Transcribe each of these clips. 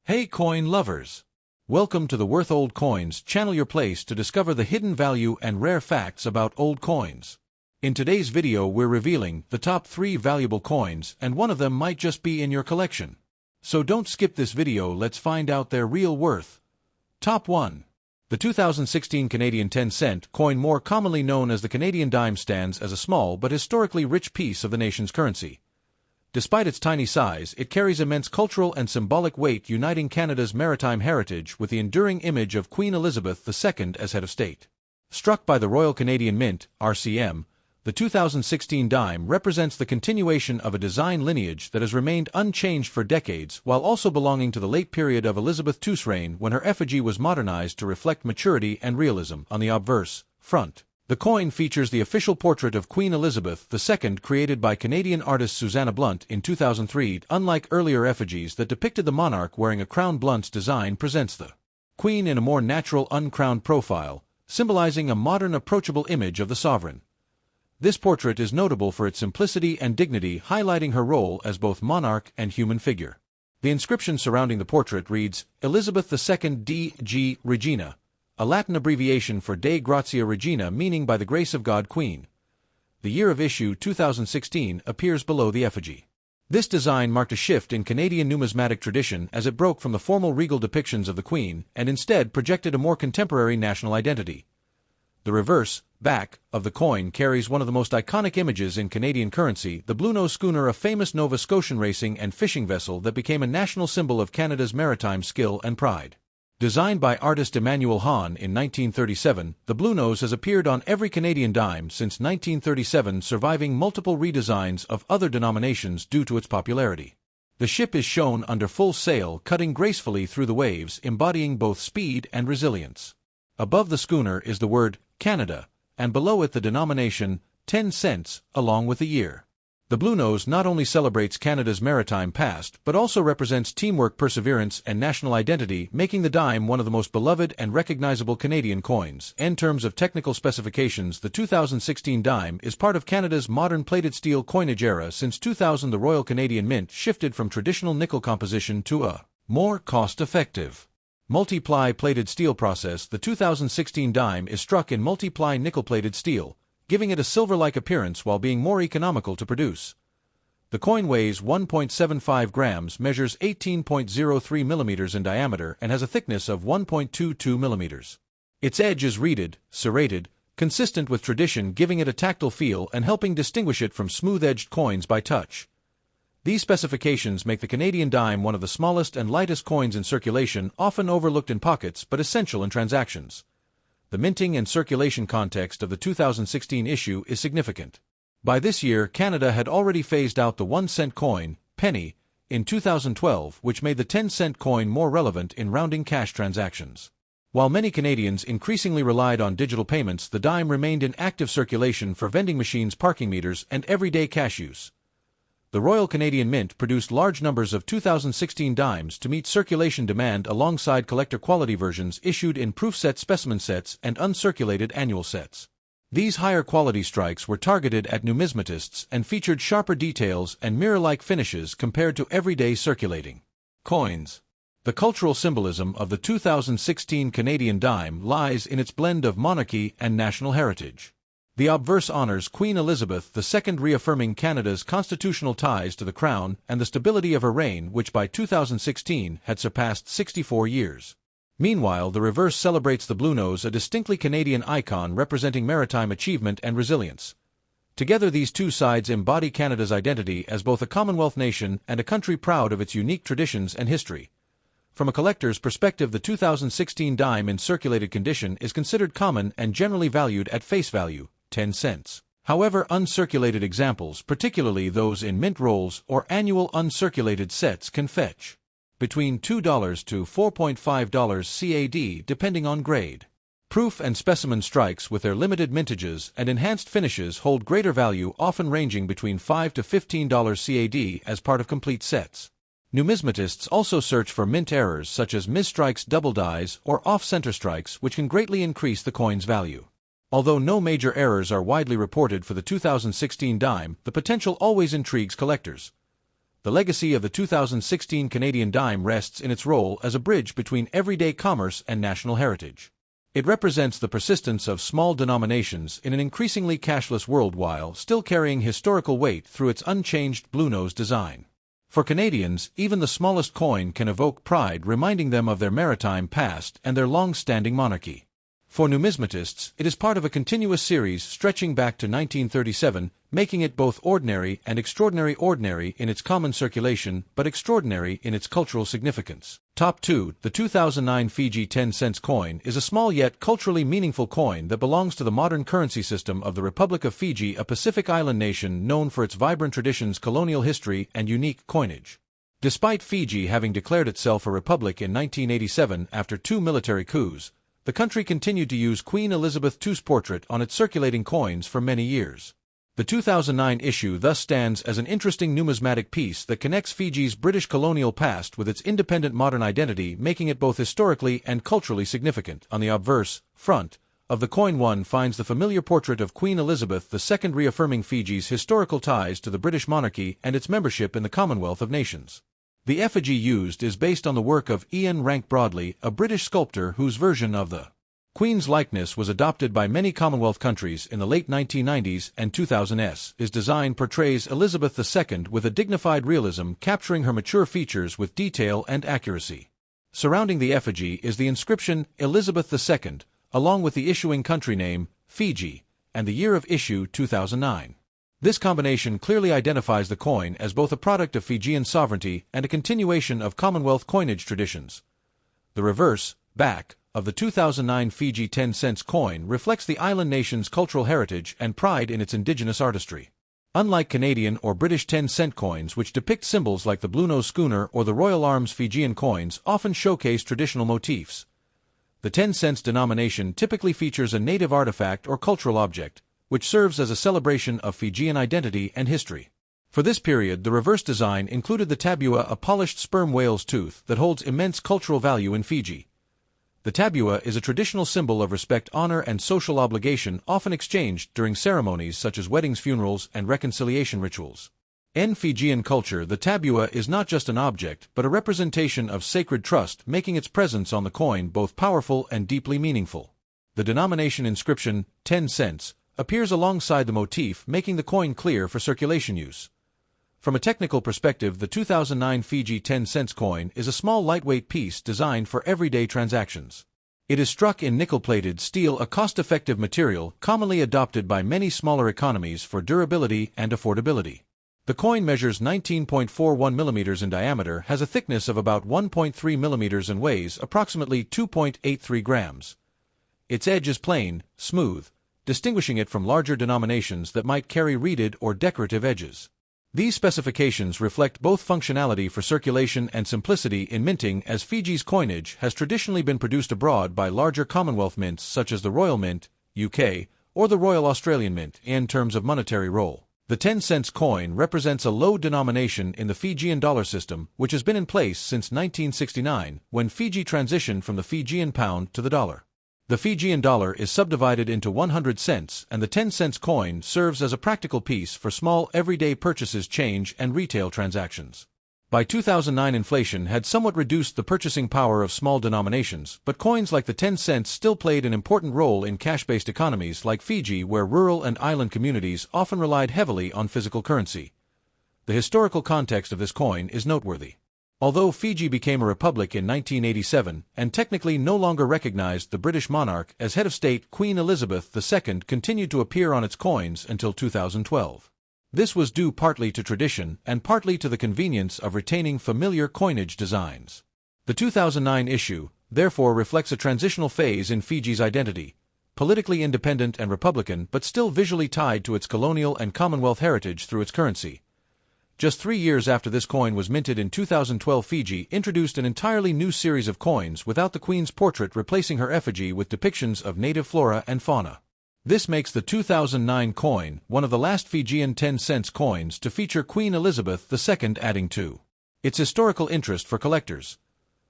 Hey coin lovers! Welcome to the Worth Old Coins channel, your place to discover the hidden value and rare facts about old coins. In today's video we're revealing the top 3 valuable coins, and one of them might just be in your collection. So don't skip this video, let's find out their real worth. Top 1. The 2016 Canadian 10-cent coin, more commonly known as the Canadian dime, stands as a small but historically rich piece of the nation's currency. Despite its tiny size, it carries immense cultural and symbolic weight, uniting Canada's maritime heritage with the enduring image of Queen Elizabeth II as head of state. Struck by the Royal Canadian Mint, RCM, the 2016 dime represents the continuation of a design lineage that has remained unchanged for decades, while also belonging to the late period of Elizabeth II's reign, when her effigy was modernized to reflect maturity and realism. On the obverse front, the coin features the official portrait of Queen Elizabeth II, created by Canadian artist Susanna Blunt in 2003. Unlike earlier effigies that depicted the monarch wearing a crown, Blunt's design presents the Queen in a more natural, uncrowned profile, symbolizing a modern, approachable image of the sovereign. This portrait is notable for its simplicity and dignity, highlighting her role as both monarch and human figure. The inscription surrounding the portrait reads, Elizabeth II D.G. Regina, a Latin abbreviation for De Gratia Regina, meaning by the grace of God Queen. The year of issue 2016 appears below the effigy. This design marked a shift in Canadian numismatic tradition, as it broke from the formal regal depictions of the Queen and instead projected a more contemporary national identity. The reverse, back, of the coin carries one of the most iconic images in Canadian currency, the Bluenose schooner, a famous Nova Scotian racing and fishing vessel that became a national symbol of Canada's maritime skill and pride. Designed by artist Emmanuel Hahn in 1937, the Bluenose has appeared on every Canadian dime since 1937, surviving multiple redesigns of other denominations due to its popularity. The ship is shown under full sail, cutting gracefully through the waves, embodying both speed and resilience. Above the schooner is the word Canada, and below it the denomination 10 cents, along with the year. The Bluenose not only celebrates Canada's maritime past, but also represents teamwork, perseverance, and national identity, making the dime one of the most beloved and recognizable Canadian coins. In terms of technical specifications, the 2016 dime is part of Canada's modern plated steel coinage era. Since 2000, the Royal Canadian Mint shifted from traditional nickel composition to a more cost-effective multi-ply plated steel process. The 2016 dime is struck in multi-ply nickel-plated steel, giving it a silver-like appearance while being more economical to produce. The coin weighs 1.75 grams, measures 18.03 millimeters in diameter, and has a thickness of 1.22 millimeters. Its edge is reeded, serrated, consistent with tradition, giving it a tactile feel and helping distinguish it from smooth-edged coins by touch. These specifications make the Canadian dime one of the smallest and lightest coins in circulation, often overlooked in pockets but essential in transactions. The minting and circulation context of the 2016 issue is significant. By this year, Canada had already phased out the 1-cent coin, penny, in 2012, which made the 10-cent coin more relevant in rounding cash transactions. While many Canadians increasingly relied on digital payments, the dime remained in active circulation for vending machines, parking meters, and everyday cash use. The Royal Canadian Mint produced large numbers of 2016 dimes to meet circulation demand, alongside collector-quality versions issued in proof set, specimen sets, and uncirculated annual sets. These higher-quality strikes were targeted at numismatists and featured sharper details and mirror-like finishes compared to everyday circulating coins. The cultural symbolism of the 2016 Canadian dime lies in its blend of monarchy and national heritage. The obverse honors Queen Elizabeth II, reaffirming Canada's constitutional ties to the Crown and the stability of her reign, which by 2016 had surpassed 64 years. Meanwhile, the reverse celebrates the Bluenose, a distinctly Canadian icon representing maritime achievement and resilience. Together, these two sides embody Canada's identity as both a Commonwealth nation and a country proud of its unique traditions and history. From a collector's perspective, the 2016 dime in circulated condition is considered common and generally valued at face value, 10 cents. However, uncirculated examples, particularly those in mint rolls or annual uncirculated sets, can fetch between $2 to $4.5 CAD, depending on grade. Proof and specimen strikes, with their limited mintages and enhanced finishes, hold greater value, often ranging between $5 to $15 CAD as part of complete sets. Numismatists also search for mint errors such as misstrikes, double dies, or off-center strikes, which can greatly increase the coin's value. Although no major errors are widely reported for the 2016 dime, the potential always intrigues collectors. the legacy of the 2016 Canadian dime rests in its role as a bridge between everyday commerce and national heritage. It represents the persistence of small denominations in an increasingly cashless world while still carrying historical weight through its unchanged blue-nose design. For Canadians, even the smallest coin can evoke pride, reminding them of their maritime past and their long-standing monarchy. For numismatists, it is part of a continuous series stretching back to 1937, making it both ordinary and extraordinary, ordinary in its common circulation, but extraordinary in its cultural significance. Top 2. The 2009 Fiji 10-cent coin is a small yet culturally meaningful coin that belongs to the modern currency system of the Republic of Fiji, a Pacific island nation known for its vibrant traditions, colonial history, and unique coinage. Despite Fiji having declared itself a republic in 1987 after 2 military coups, the country continued to use Queen Elizabeth II's portrait on its circulating coins for many years. The 2009 issue thus stands as an interesting numismatic piece that connects Fiji's British colonial past with its independent modern identity, making it both historically and culturally significant. On the obverse front of the coin, one finds the familiar portrait of Queen Elizabeth II, reaffirming Fiji's historical ties to the British monarchy and its membership in the Commonwealth of Nations. The effigy used is based on the work of Ian Rank Broadley, a British sculptor whose version of the Queen's likeness was adopted by many Commonwealth countries in the late 1990s and 2000s. His design portrays Elizabeth II with a dignified realism, capturing her mature features with detail and accuracy. Surrounding the effigy is the inscription Elizabeth II, along with the issuing country name, Fiji, and the year of issue, 2009. This combination clearly identifies the coin as both a product of Fijian sovereignty and a continuation of Commonwealth coinage traditions. The reverse, back, of the 2009 Fiji 10-cent coin reflects the island nation's cultural heritage and pride in its indigenous artistry. Unlike Canadian or British 10-cent coins, which depict symbols like the Blue Nose schooner or the Royal Arms, Fijian coins often showcase traditional motifs. The 10-cent denomination typically features a native artifact or cultural object, which serves as a celebration of Fijian identity and history. For this period, the reverse design included the tabua, a polished sperm whale's tooth that holds immense cultural value in Fiji. The tabua is a traditional symbol of respect, honor, and social obligation, often exchanged during ceremonies such as weddings, funerals, and reconciliation rituals. In Fijian culture, the tabua is not just an object, but a representation of sacred trust, making its presence on the coin both powerful and deeply meaningful. The denomination inscription, 10 cents, appears alongside the motif, making the coin clear for circulation use. From a technical perspective, the 2009 Fiji 10-cent coin is a small lightweight piece designed for everyday transactions. It is struck in nickel-plated steel, a cost-effective material commonly adopted by many smaller economies for durability and affordability. The coin measures 19.41 millimeters in diameter, has a thickness of about 1.3 millimeters and weighs approximately 2.83 grams. Its edge is plain, smooth, distinguishing it from larger denominations that might carry reeded or decorative edges. These specifications reflect both functionality for circulation and simplicity in minting, as Fiji's coinage has traditionally been produced abroad by larger Commonwealth mints such as the Royal Mint, UK, or the Royal Australian Mint. In terms of monetary role, the 10-cent coin represents a low denomination in the Fijian dollar system, which has been in place since 1969, when Fiji transitioned from the Fijian pound to the dollar. The Fijian dollar is subdivided into 100 cents, and the 10-cent coin serves as a practical piece for small everyday purchases, change, and retail transactions. By 2009, inflation had somewhat reduced the purchasing power of small denominations, but coins like the 10 cents still played an important role in cash-based economies like Fiji, where rural and island communities often relied heavily on physical currency. The historical context of this coin is noteworthy. Although Fiji became a republic in 1987 and technically no longer recognized the British monarch as head of state, Queen Elizabeth II continued to appear on its coins until 2012. This was due partly to tradition and partly to the convenience of retaining familiar coinage designs. The 2009 issue, therefore, reflects a transitional phase in Fiji's identity, politically independent and republican but still visually tied to its colonial and Commonwealth heritage through its currency. Just 3 years after this coin was minted in 2012, Fiji introduced an entirely new series of coins without the Queen's portrait, replacing her effigy with depictions of native flora and fauna. This makes the 2009 coin one of the last Fijian 10-cent coins to feature Queen Elizabeth II, adding to its historical interest for collectors.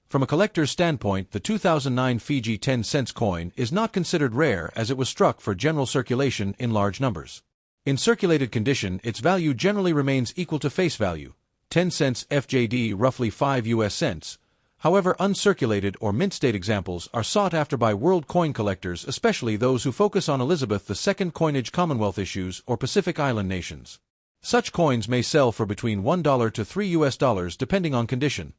From a collector's standpoint, the 2009 Fiji 10-cent coin is not considered rare, as it was struck for general circulation in large numbers. In circulated condition, its value generally remains equal to face value, 10 cents FJD roughly 5 US cents. However, uncirculated or mint state examples are sought after by world coin collectors, especially those who focus on Elizabeth II coinage Commonwealth issues or Pacific Island nations. Such coins may sell for between $1 to $3 US depending on condition.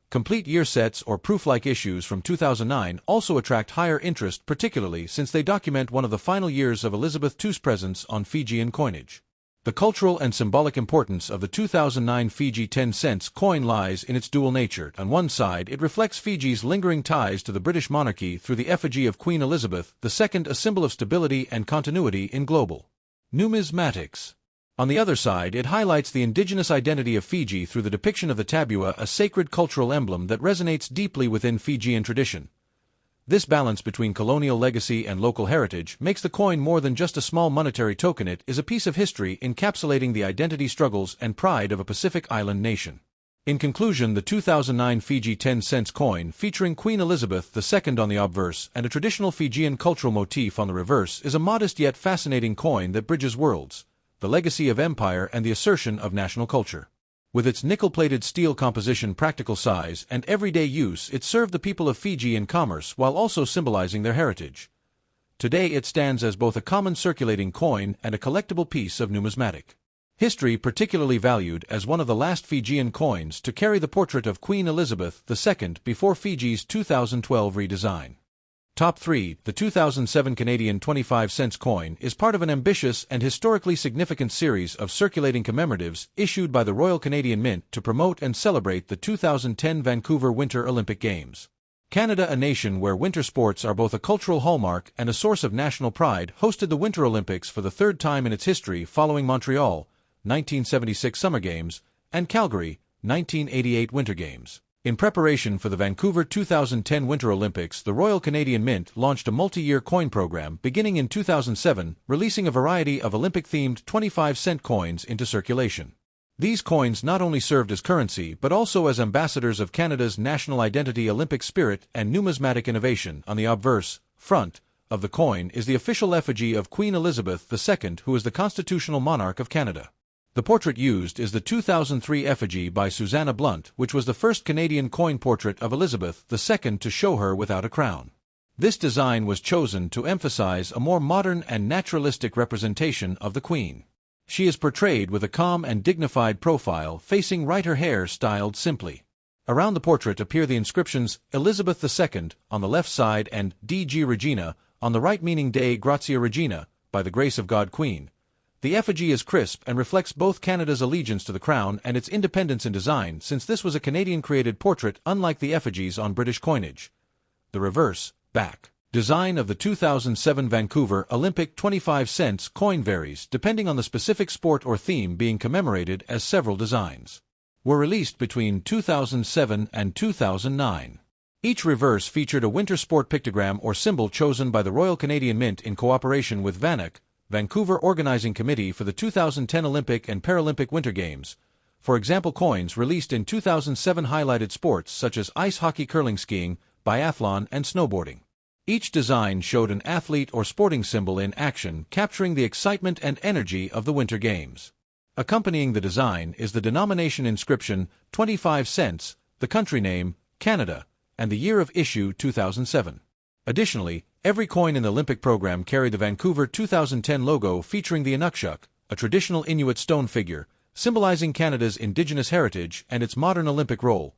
Complete year sets or proof-like issues from 2009 also attract higher interest, particularly since they document one of the final years of Elizabeth II's presence on Fijian coinage. The cultural and symbolic importance of the 2009 Fiji 10 cents coin lies in its dual nature. On one side, it reflects Fiji's lingering ties to the British monarchy through the effigy of Queen Elizabeth II, a symbol of stability and continuity in global numismatics. On the other side, it highlights the indigenous identity of Fiji through the depiction of the tabua, a sacred cultural emblem that resonates deeply within Fijian tradition. This balance between colonial legacy and local heritage makes the coin more than just a small monetary token. It is a piece of history encapsulating the identity, struggles, and pride of a Pacific Island nation. In conclusion, the 2009 Fiji 10 cents coin, featuring Queen Elizabeth II on the obverse and a traditional Fijian cultural motif on the reverse, is a modest yet fascinating coin that bridges worlds, the legacy of empire and the assertion of national culture. With its nickel-plated steel composition, practical size, and everyday use, it served the people of Fiji in commerce while also symbolizing their heritage. Today it stands as both a common circulating coin and a collectible piece of numismatic history, particularly valued as one of the last Fijian coins to carry the portrait of Queen Elizabeth II before Fiji's 2012 redesign. Top 3. The 2007 Canadian 25 cents coin is part of an ambitious and historically significant series of circulating commemoratives issued by the Royal Canadian Mint to promote and celebrate the 2010 Vancouver Winter Olympic Games. Canada, a nation where winter sports are both a cultural hallmark and a source of national pride, hosted the Winter Olympics for the third time in its history, following Montreal, 1976 Summer Games, and Calgary, 1988 Winter Games. In preparation for the Vancouver 2010 Winter Olympics, the Royal Canadian Mint launched a multi-year coin program beginning in 2007, releasing a variety of Olympic-themed 25-cent coins into circulation. These coins not only served as currency but also as ambassadors of Canada's national identity, Olympic spirit, and numismatic innovation. On the obverse, front, of the coin is the official effigy of Queen Elizabeth II, who is the constitutional monarch of Canada. The portrait used is the 2003 effigy by Susanna Blunt, which was the first Canadian coin portrait of Elizabeth II to show her without a crown. This design was chosen to emphasize a more modern and naturalistic representation of the Queen. She is portrayed with a calm and dignified profile, facing right, her hair styled simply. Around the portrait appear the inscriptions Elizabeth II on the left side and DG Regina on the right, meaning Dei Gratia Regina, by the grace of God Queen. The effigy is crisp and reflects both Canada's allegiance to the Crown and its independence in design, since this was a Canadian-created portrait, unlike the effigies on British coinage. The reverse, back, design of the 2007 Vancouver Olympic 25 cents coin varies depending on the specific sport or theme being commemorated, as several designs were released between 2007 and 2009. Each reverse featured a winter sport pictogram or symbol chosen by the Royal Canadian Mint in cooperation with VANOC, Vancouver Organizing Committee for the 2010 Olympic and Paralympic Winter Games. For example, coins released in 2007 highlighted sports such as ice hockey, curling, skiing, biathlon, and snowboarding. Each design showed an athlete or sporting symbol in action, capturing the excitement and energy of the Winter Games. Accompanying the design is the denomination inscription, 25 cents, the country name, Canada, and the year of issue, 2007. Additionally, every coin in the Olympic program carried the Vancouver 2010 logo featuring the Inukshuk, a traditional Inuit stone figure, symbolizing Canada's Indigenous heritage and its modern Olympic role.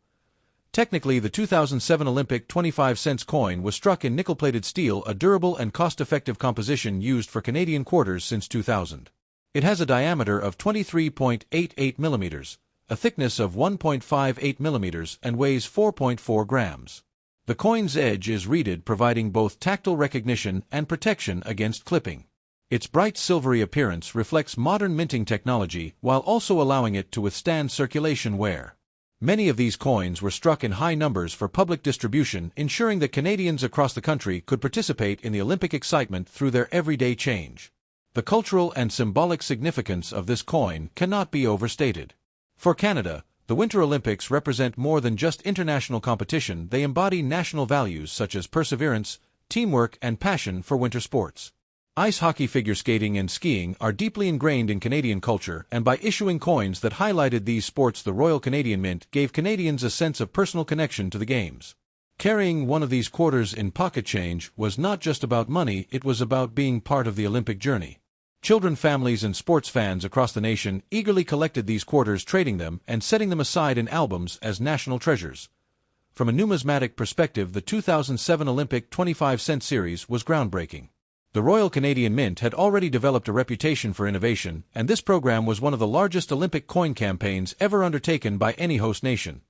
Technically, the 2007 Olympic 25 cents coin was struck in nickel-plated steel, a durable and cost-effective composition used for Canadian quarters since 2000. It has a diameter of 23.88 millimeters, a thickness of 1.58 millimeters, and weighs 4.4 grams. The coin's edge is reeded, providing both tactile recognition and protection against clipping. Its bright silvery appearance reflects modern minting technology while also allowing it to withstand circulation wear. Many of these coins were struck in high numbers for public distribution, ensuring that Canadians across the country could participate in the Olympic excitement through their everyday change. The cultural and symbolic significance of this coin cannot be overstated. For Canada, the Winter Olympics represent more than just international competition. They embody national values such as perseverance, teamwork, and passion for winter sports. Ice hockey, figure skating, and skiing are deeply ingrained in Canadian culture, and by issuing coins that highlighted these sports, the Royal Canadian Mint gave Canadians a sense of personal connection to the games. Carrying one of these quarters in pocket change was not just about money, it was about being part of the Olympic journey. Children, families, and sports fans across the nation eagerly collected these quarters, trading them and setting them aside in albums as national treasures. From a numismatic perspective, the 2007 Olympic 25-cent series was groundbreaking. The Royal Canadian Mint had already developed a reputation for innovation, and this program was one of the largest Olympic coin campaigns ever undertaken by any host nation.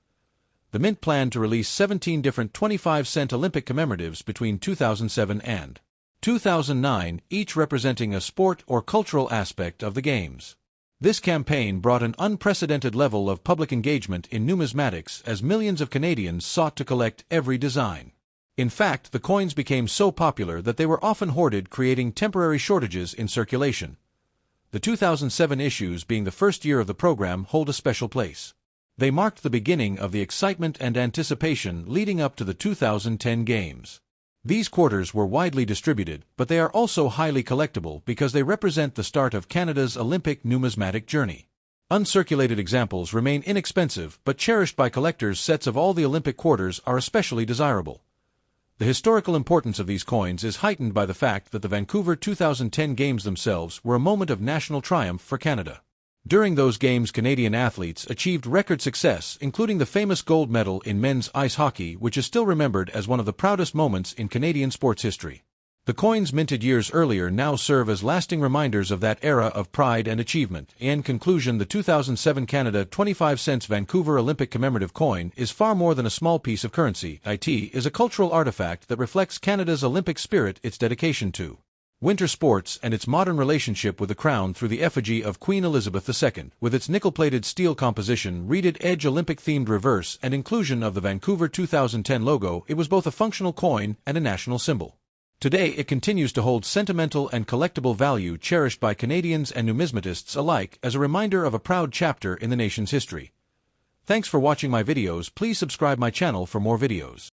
The Mint planned to release 17 different 25-cent Olympic commemoratives between 2007 and 2009, each representing a sport or cultural aspect of the Games. This campaign brought an unprecedented level of public engagement in numismatics as millions of Canadians sought to collect every design. In fact, the coins became so popular that they were often hoarded, creating temporary shortages in circulation. The 2007 issues, being the first year of the program, hold a special place. They marked the beginning of the excitement and anticipation leading up to the 2010 Games. These quarters were widely distributed, but they are also highly collectible because they represent the start of Canada's Olympic numismatic journey. Uncirculated examples remain inexpensive, but cherished by collectors. Sets of all the Olympic quarters are especially desirable. The historical importance of these coins is heightened by the fact that the Vancouver 2010 Games themselves were a moment of national triumph for Canada. During those Games, Canadian athletes achieved record success, including the famous gold medal in men's ice hockey, which is still remembered as one of the proudest moments in Canadian sports history. The coins minted years earlier now serve as lasting reminders of that era of pride and achievement. In conclusion, the 2007 Canada 25-cent Vancouver Olympic commemorative coin is far more than a small piece of currency. It is a cultural artifact that reflects Canada's Olympic spirit, its dedication to winter sports, and its modern relationship with the crown through the effigy of Queen Elizabeth II. With its nickel-plated steel composition, reeded edge, Olympic-themed reverse, and inclusion of the Vancouver 2010 logo, it was both a functional coin and a national symbol. Today, it continues to hold sentimental and collectible value, cherished by Canadians and numismatists alike as a reminder of a proud chapter in the nation's history. Thanks for watching my videos. Please subscribe my channel for more videos.